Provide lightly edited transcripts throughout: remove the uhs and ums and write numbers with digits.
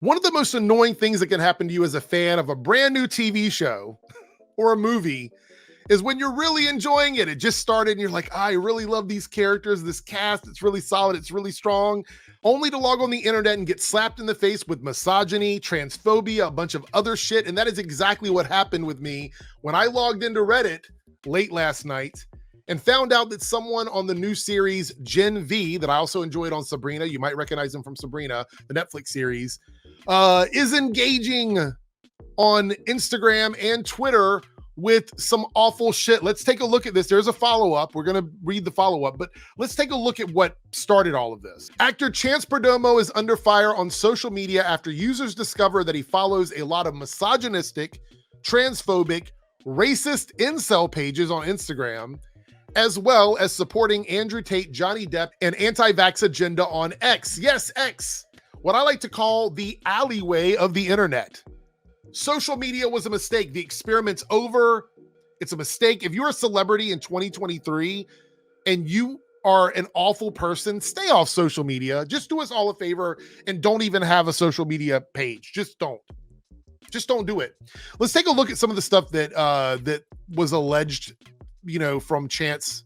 One of the most annoying things that can happen to you as a fan of a brand new TV show or a movie is when you're really enjoying it. It just started and you're like, I really love these characters, this cast, it's really solid, it's really strong, only to log on the internet and get slapped in the face with misogyny, transphobia, a bunch of other shit. And that is exactly what happened with me when I logged into Reddit late last night and found out that someone on the new series Gen V, that I also enjoyed on Sabrina, you might recognize him from Sabrina, the Netflix series, is engaging on Instagram and Twitter with some awful shit. Let's take a look at this. There's a follow-up. We're going to read the follow-up, but let's take a look at what started all of this. Actor Chance Perdomo is under fire on social media after users discover that he follows a lot of misogynistic, transphobic, racist incel pages on Instagram, as well as supporting Andrew Tate, Johnny Depp, and anti-vax agenda on X. Yes, X. What I like to call the alleyway of the internet. Social media was a mistake. The experiment's over. It's a mistake. If you're a celebrity in 2023 and you are an awful person, stay off social media. Just do us all a favor and don't even have a social media page. Just don't do it. Let's take a look at some of the stuff that that was alleged, from Chance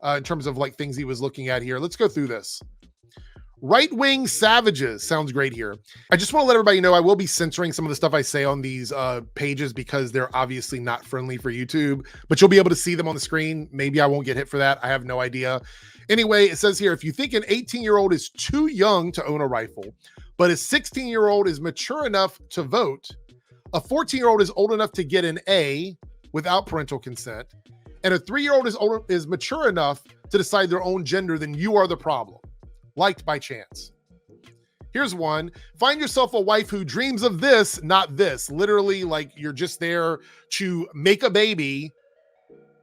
in terms of like things he was looking at here. Let's go through this. Right-wing savages sounds great here. I just want to let everybody know I will be censoring some of the stuff I say on these pages because they're obviously not friendly for YouTube, but you'll be able to see them on the screen. Maybe I won't get hit for that. I have no idea. Anyway, it says here, if you think an 18-year-old is too young to own a rifle, but a 16-year-old is mature enough to vote, a 14-year-old is old enough to get an A without parental consent, and a 3-year-old is mature enough to decide their own gender, then you are the problem. Liked by Chance. Here's one. Find yourself a wife who dreams of this, not this. Literally, like you're just there to make a baby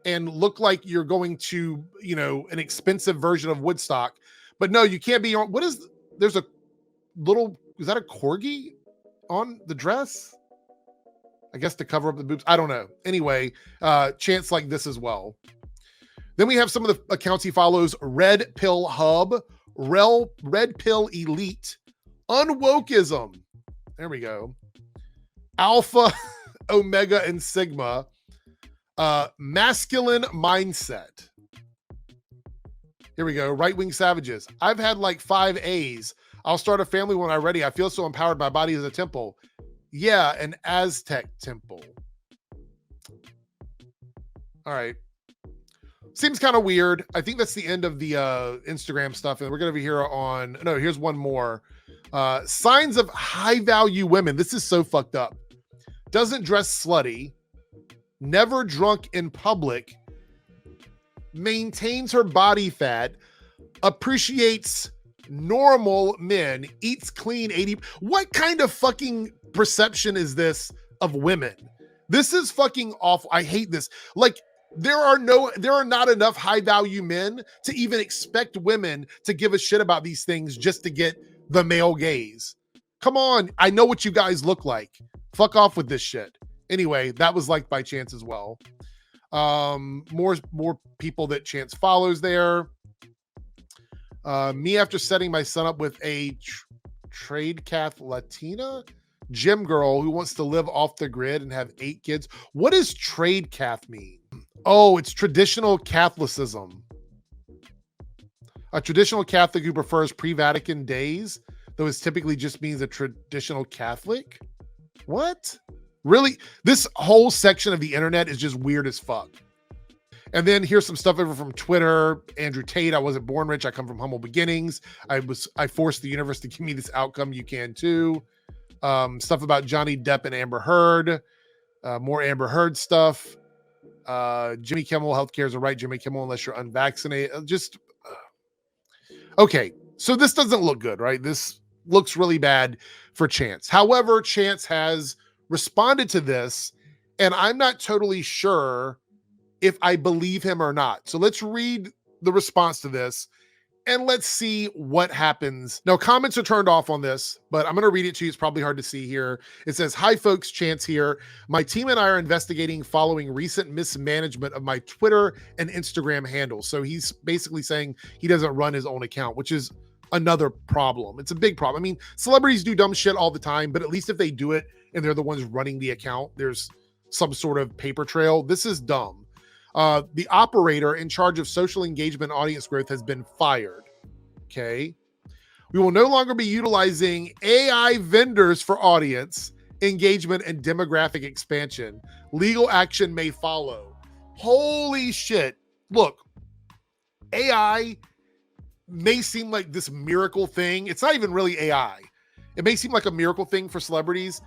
and look like you're going to, an expensive version of Woodstock. But no, you can't be on. There's a little, is that a corgi on the dress? I guess to cover up the boobs. I don't know. Anyway, Chance like this as well. Then we have some of the accounts he follows. Red Pill Hub, Red Pill Elite, Unwokeism. There we go. Alpha, Omega, and Sigma. Masculine Mindset. Here we go. Right-wing savages. I've had like 5 A's. I'll start a family when I'm ready. I feel so empowered. My body is a temple. Yeah, an Aztec temple. All right. Seems kind of weird. I think that's the end of the Instagram stuff. And we're going to be here on, no, here's one more. Signs of high value women. This is so fucked up. Doesn't dress slutty. Never drunk in public. Maintains her body fat. Appreciates normal men. Eats clean 80. What kind of fucking perception is this of women? This is fucking awful. I hate this. Like, there are not enough high value men to even expect women to give a shit about these things just to get the male gaze. Come on. I know what you guys look like. Fuck off with this shit. Anyway, that was liked by Chance as well. More people that Chance follows there. Me after setting my son up with a trade cath Latina gym girl who wants to live off the grid and have 8 kids. What does trade cath mean? Oh, it's traditional Catholicism. A traditional Catholic who prefers pre-Vatican days, though it typically just means a traditional Catholic. What? Really? This whole section of the internet is just weird as fuck. And then here's some stuff over from Twitter. Andrew Tate, I wasn't born rich. I come from humble beginnings. I forced the universe to give me this outcome. You can too. Stuff about Johnny Depp and Amber Heard. More Amber Heard stuff. Jimmy Kimmel, healthcare is a right, Jimmy Kimmel, unless you're unvaccinated. Okay. So this doesn't look good, right? This looks really bad for Chance. However, Chance has responded to this, and I'm not totally sure if I believe him or not. So let's read the response to this and let's see what happens. Now, comments are turned off on this, but I'm going to read it to you. It's probably hard to see here. It says, hi folks, Chance here. My team and I are investigating following recent mismanagement of my Twitter and Instagram handles. So he's basically saying he doesn't run his own account, which is another problem. It's a big problem. I mean, celebrities do dumb shit all the time, but at least if they do it and they're the ones running the account, there's some sort of paper trail. This is dumb. The operator in charge of social engagement audience growth has been fired. Okay. We will no longer be utilizing AI vendors for audience engagement and demographic expansion. Legal action may follow. Holy shit. Look, AI may seem like this miracle thing. It's not even really AI. It may seem like a miracle thing for celebrities.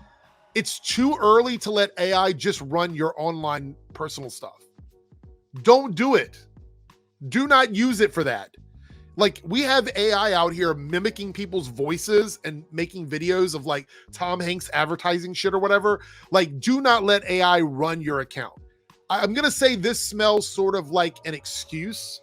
It's too early to let AI just run your online personal stuff. Don't do it. Do not use it for that. Like, we have AI out here mimicking people's voices and making videos of like Tom Hanks advertising shit or whatever. Like, do not let AI run your account. I'm going to say this smells sort of like an excuse,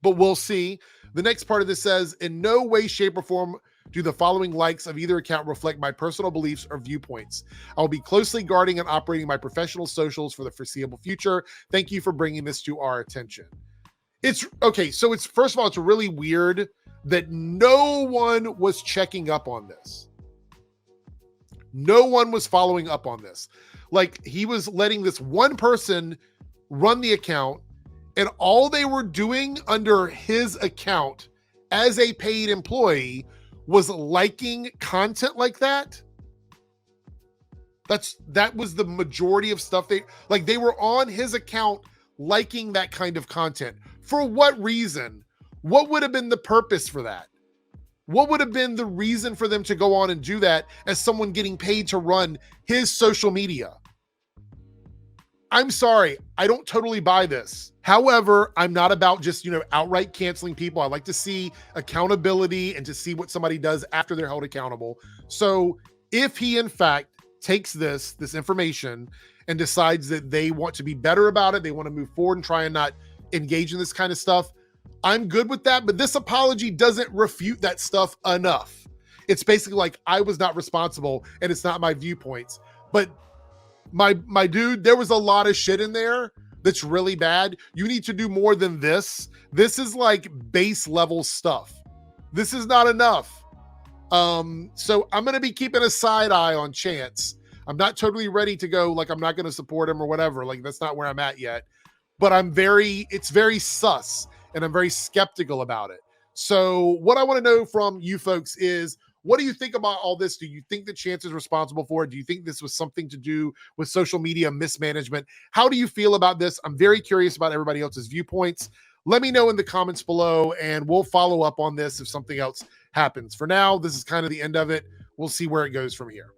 but we'll see. The next part of this says, in no way, shape, or form do the following likes of either account reflect my personal beliefs or viewpoints. I will be closely guarding and operating my professional socials for the foreseeable future. Thank you for bringing this to our attention. It's okay. So it's, first of all, it's really weird that no one was checking up on this. No one was following up on this. Like, he was letting this one person run the account, and all they were doing under his account as a paid employee was liking content like that. That was the majority of stuff they were on his account liking that kind of content. For what reason? What would have been the purpose for that? What would have been the reason for them to go on and do that as someone getting paid to run his social media? I'm sorry, I don't totally buy this. However, I'm not about just, outright canceling people. I like to see accountability and to see what somebody does after they're held accountable. So if he, in fact, takes this information and decides that they want to be better about it, they want to move forward and try and not engage in this kind of stuff, I'm good with that. But this apology doesn't refute that stuff enough. It's basically like, I was not responsible and it's not my viewpoints. But my dude, there was a lot of shit in there that's really bad. You need to do more than this. This is like base level stuff. This is not enough. So I'm going to be keeping a side eye on Chance. I'm not totally ready to go, like, I'm not going to support him or whatever. Like, that's not where I'm at yet. But it's very sus, and I'm very skeptical about it. So what I want to know from you folks is, what do you think about all this? Do you think that Chance is responsible for it? Do you think this was something to do with social media mismanagement? How do you feel about this? I'm very curious about everybody else's viewpoints. Let me know in the comments below, and we'll follow up on this if something else happens. For now, this is kind of the end of it. We'll see where it goes from here.